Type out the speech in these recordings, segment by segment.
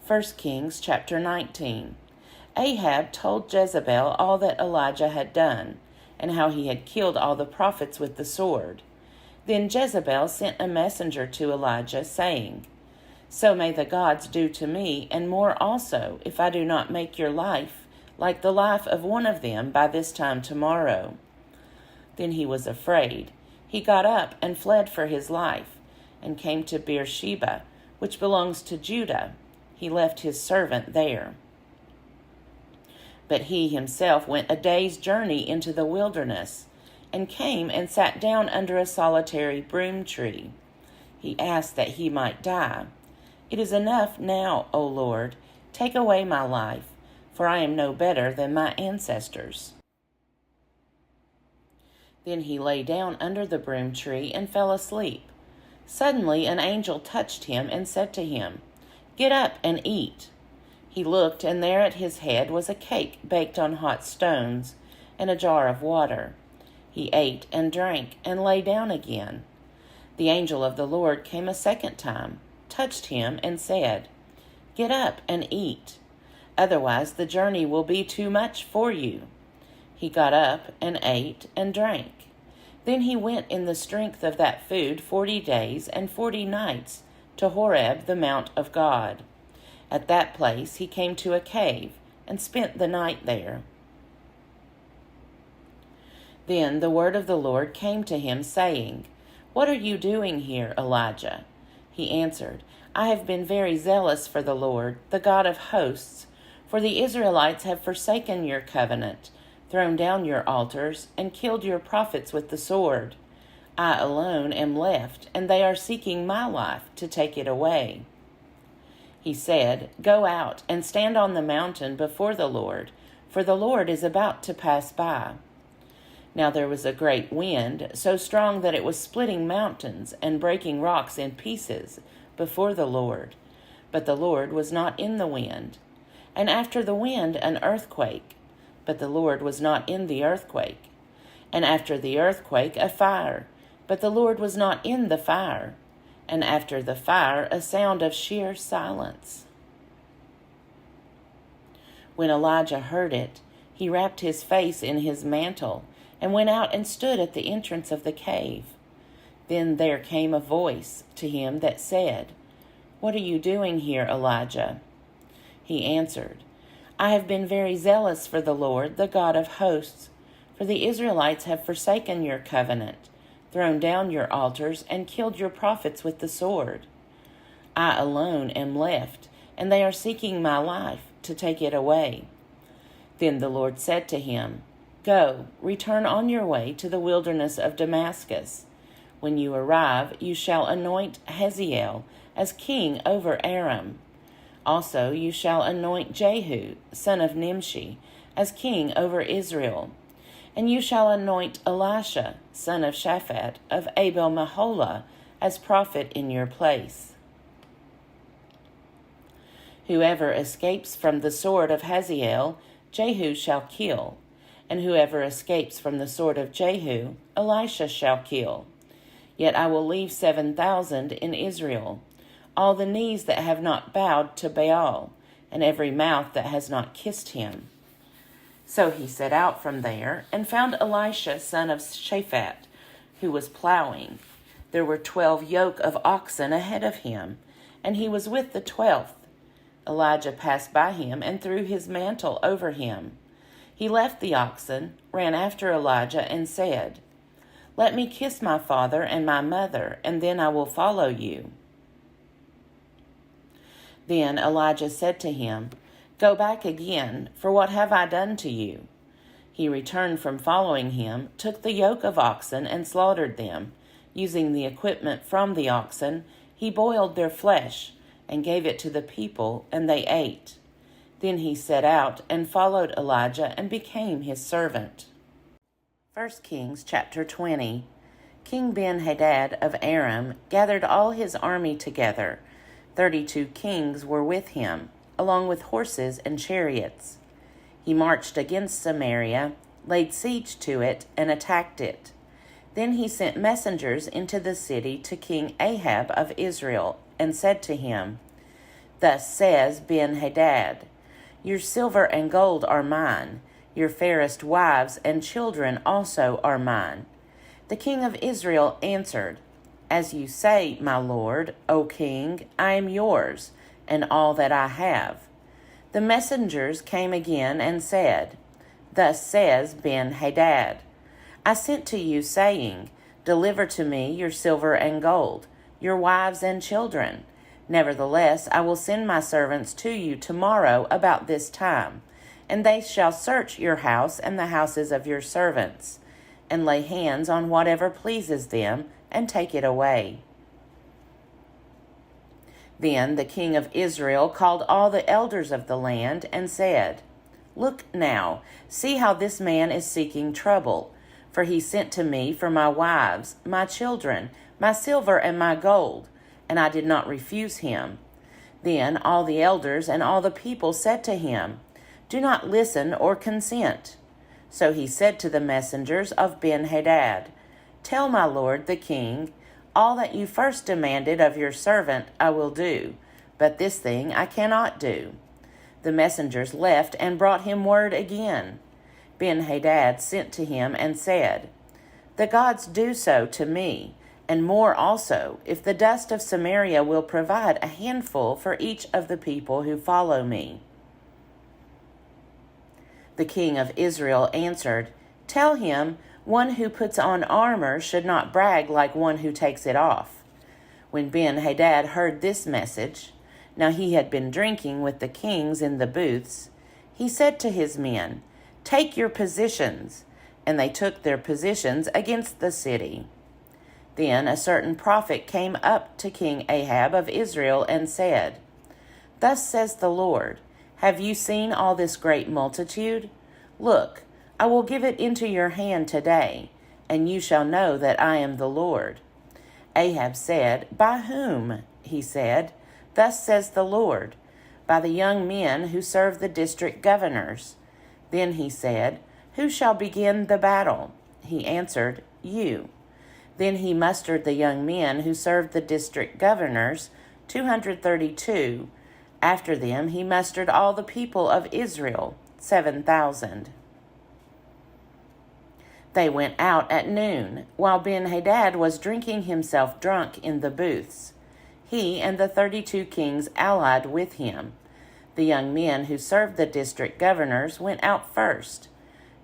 1 Kings chapter 19. Ahab told Jezebel all that Elijah had done, and how he had killed all the prophets with the sword. Then Jezebel sent a messenger to Elijah, saying, "So may the gods do to me, and more also, if I do not make your life like the life of one of them by this time tomorrow." Then he was afraid. He got up and fled for his life, and came to Beersheba, which belongs to Judah. He left his servant there. But he himself went a day's journey into the wilderness, and came and sat down under a solitary broom tree. He asked that he might die. "It is enough now, O Lord, take away my life, for I am no better than my ancestors." Then he lay down under the broom tree and fell asleep. Suddenly an angel touched him and said to him, "Get up and eat." He looked, and there at his head was a cake baked on hot stones and a jar of water. He ate and drank and lay down again. The angel of the Lord came a second time, touched him, and said, "Get up and eat. Otherwise the journey will be too much for you." He got up and ate and drank. Then he went in the strength of that food 40 days and 40 nights to Horeb, the mount of God. At that place he came to a cave and spent the night there. Then the word of the Lord came to him, saying, "What are you doing here, Elijah?" He answered, "I have been very zealous for the Lord, the God of hosts, for the Israelites have forsaken your covenant, thrown down your altars, and killed your prophets with the sword. I alone am left, and they are seeking my life to take it away." He said, "Go out and stand on the mountain before the Lord, for the Lord is about to pass by." Now there was a great wind, so strong that it was splitting mountains and breaking rocks in pieces before the Lord. But the Lord was not in the wind. And after the wind an earthquake, but the Lord was not in the earthquake. And after the earthquake a fire, but the Lord was not in the fire. And after the fire a sound of sheer silence. When Elijah heard it, he wrapped his face in his mantle, and went out and stood at the entrance of the cave. Then there came a voice to him that said, "What are you doing here, Elijah?" He answered, "I have been very zealous for the Lord, the God of hosts, for the Israelites have forsaken your covenant, thrown down your altars, and killed your prophets with the sword. I alone am left, and they are seeking my life to take it away." Then the Lord said to him, "Go, return on your way to the wilderness of Damascus. When you arrive, you shall anoint Hazael as king over Aram. Also you shall anoint Jehu, son of Nimshi, as king over Israel. And you shall anoint Elisha, son of Shaphat, of Abel-Meholah, as prophet in your place. Whoever escapes from the sword of Hazael, Jehu shall kill. And whoever escapes from the sword of Jehu, Elisha shall kill. Yet I will leave 7,000 in Israel, all the knees that have not bowed to Baal, and every mouth that has not kissed him." So he set out from there, and found Elisha son of Shaphat, who was plowing. There were 12 yoke of oxen ahead of him, and he was with the 12th. Elijah passed by him and threw his mantle over him. He left the oxen, ran after Elijah, and said, "Let me kiss my father and my mother, and then I will follow you." Then Elijah said to him, "Go back again, for what have I done to you?" He returned from following him, took the yoke of oxen, and slaughtered them. Using the equipment from the oxen, he boiled their flesh, and gave it to the people, and they ate. Then he set out and followed Elijah and became his servant. 1 Kings chapter 20. King Ben-Hadad of Aram gathered all his army together. 32 kings were with him, along with horses and chariots. He marched against Samaria, laid siege to it, and attacked it. Then he sent messengers into the city to King Ahab of Israel, and said to him, Thus says Ben-Hadad, your silver and gold are mine, your fairest wives and children also are mine. The king of Israel answered, as you say, my lord, O king, I am yours, and all that I have. The messengers came again and said, thus says Ben-Hadad, I sent to you, saying, deliver to me your silver and gold, your wives and children. Nevertheless, I will send my servants to you tomorrow about this time, and they shall search your house and the houses of your servants, and lay hands on whatever pleases them, and take it away. Then the king of Israel called all the elders of the land, and said, look now, see how this man is seeking trouble, for he sent to me for my wives, my children, my silver and my gold, and I did not refuse him. Then all the elders and all the people said to him, do not listen or consent. So he said to the messengers of Ben-Hadad, tell my lord the king, all that you first demanded of your servant I will do, but this thing I cannot do. The messengers left and brought him word again. Ben-Hadad sent to him and said, the gods do so to me, and more also, if the dust of Samaria will provide a handful for each of the people who follow me. The king of Israel answered, tell him, one who puts on armor should not brag like one who takes it off. When Ben-Hadad heard this message, now he had been drinking with the kings in the booths, he said to his men, take your positions, and they took their positions against the city. Then a certain prophet came up to King Ahab of Israel and said, thus says the Lord, have you seen all this great multitude? Look, I will give it into your hand today, and you shall know that I am the Lord. Ahab said, by whom? He said, thus says the Lord, by the young men who serve the district governors. Then he said, who shall begin the battle? He answered, you. Then he mustered the young men who served the district governors, 232. After them he mustered all the people of Israel, 7,000. They went out at noon, while Ben-Hadad was drinking himself drunk in the booths, he and the 32 kings allied with him. The young men who served the district governors went out first.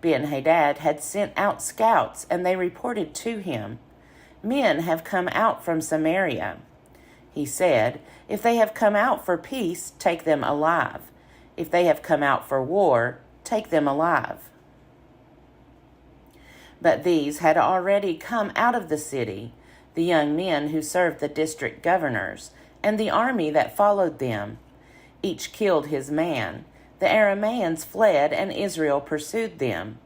Ben-Hadad had sent out scouts, and they reported to him, men have come out from Samaria. He said, if they have come out for peace, take them alive. If they have come out for war, take them alive. But these had already come out of the city, the young men who served the district governors, and the army that followed them. Each killed his man. The Arameans fled, and Israel pursued them.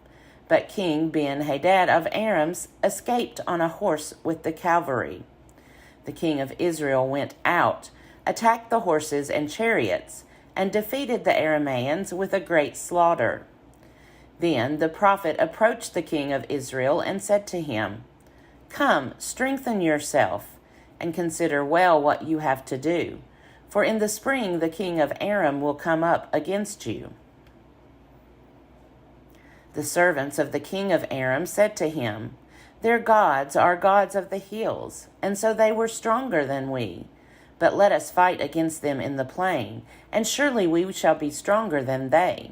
But King Ben-Hadad of Aram escaped on a horse with the cavalry. The king of Israel went out, attacked the horses and chariots, and defeated the Arameans with a great slaughter. Then the prophet approached the king of Israel and said to him, come, strengthen yourself, and consider well what you have to do, for in the spring the king of Aram will come up against you. The servants of the king of Aram said to him, their gods are gods of the hills, and so they were stronger than we. But let us fight against them in the plain, and surely we shall be stronger than they.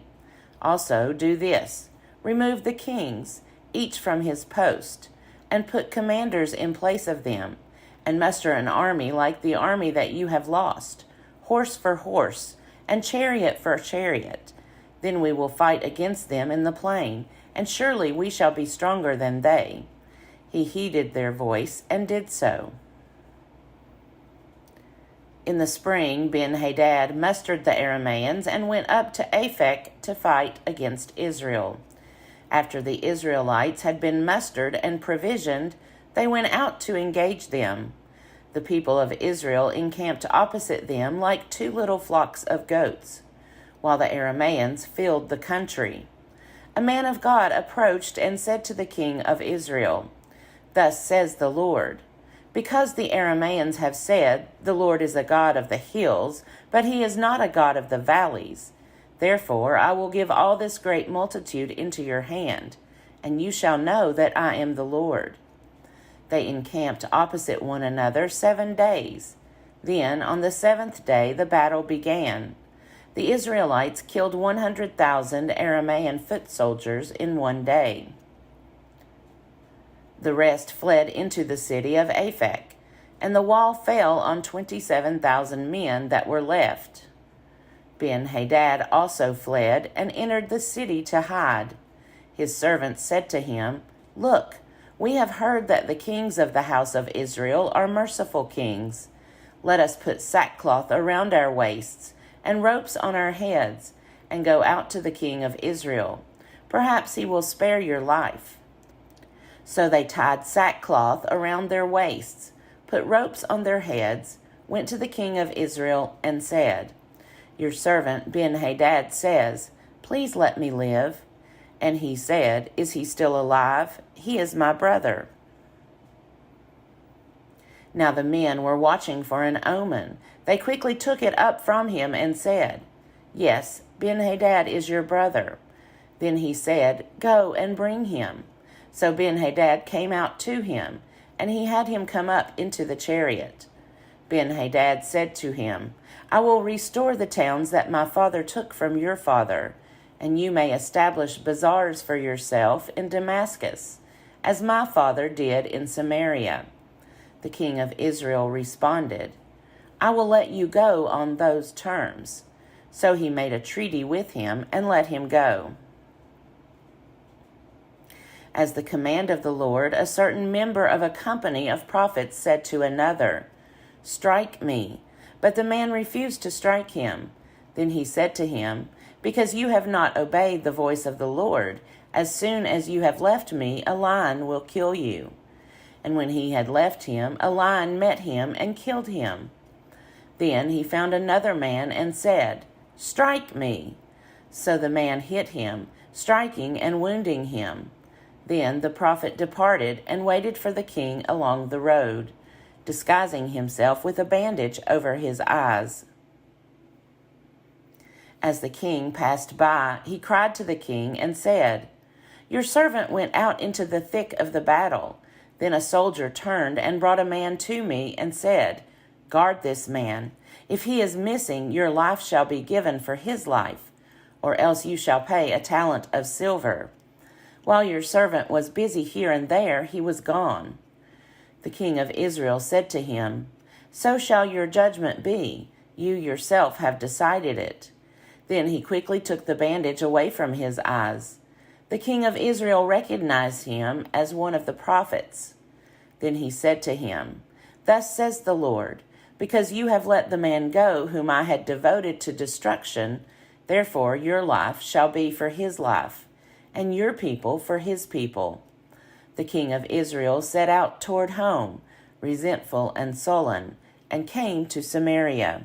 Also do this, remove the kings, each from his post, and put commanders in place of them, and muster an army like the army that you have lost, horse for horse, and chariot for chariot. Then we will fight against them in the plain, and surely we shall be stronger than they. He heeded their voice and did so. In the spring, Ben-Hadad mustered the Arameans and went up to Aphek to fight against Israel. After the Israelites had been mustered and provisioned, they went out to engage them. The people of Israel encamped opposite them like 2 little flocks of goats, while the Arameans filled the country. A man of God approached and said to the king of Israel, thus says the Lord, Because the Arameans have said, the Lord is a God of the hills, but he is not a God of the valleys. Therefore I will give all this great multitude into your hand, and you shall know that I am the Lord. They encamped opposite one another 7 days. Then on the 7th day the battle began. The Israelites killed 100,000 Aramean foot soldiers in 1 day. The rest fled into the city of Aphek, and the wall fell on 27,000 men that were left. Ben-Hadad also fled and entered the city to hide. His servants said to him, "Look, we have heard that the kings of the house of Israel are merciful kings. Let us put sackcloth around our waists and ropes on our heads, and go out to the king of Israel. Perhaps he will spare your life." So they tied sackcloth around their waists, put ropes on their heads, went to the king of Israel, and said, "Your servant Ben-Hadad says, 'Please let me live.' And he said, 'Is he still alive? He is my brother.'" Now the men were watching for an omen. They quickly took it up from him and said, "Yes, Ben-Hadad is your brother." Then he said, "Go and bring him." So Ben-Hadad came out to him, and he had him come up into the chariot. Ben-Hadad said to him, "I will restore the towns that my father took from your father, and you may establish bazaars for yourself in Damascus, as my father did in Samaria." The king of Israel responded, "I will let you go on those terms." So he made a treaty with him and let him go. As the command of the Lord, a certain member of a company of prophets said to another, "Strike me." But the man refused to strike him. Then he said to him, "Because you have not obeyed the voice of the Lord, as soon as you have left me, a lion will kill you." And when he had left him, a lion met him and killed him. Then he found another man and said, "Strike me." So the man hit him, striking and wounding him. Then the prophet departed and waited for the king along the road, disguising himself with a bandage over his eyes. As the king passed by, he cried to the king and said, "Your servant went out into the thick of the battle. Then a soldier turned and brought a man to me and said, 'Guard this man. If he is missing, your life shall be given for his life, or else you shall pay a talent of silver.' While your servant was busy here and there, he was gone." The king of Israel said to him, "So shall your judgment be. You yourself have decided it." Then he quickly took the bandage away from his eyes. The king of Israel recognized him as one of the prophets. Then he said to him, "Thus says the Lord, because you have let the man go whom I had devoted to destruction, therefore your life shall be for his life, and your people for his people." The king of Israel set out toward home, resentful and sullen, and came to Samaria.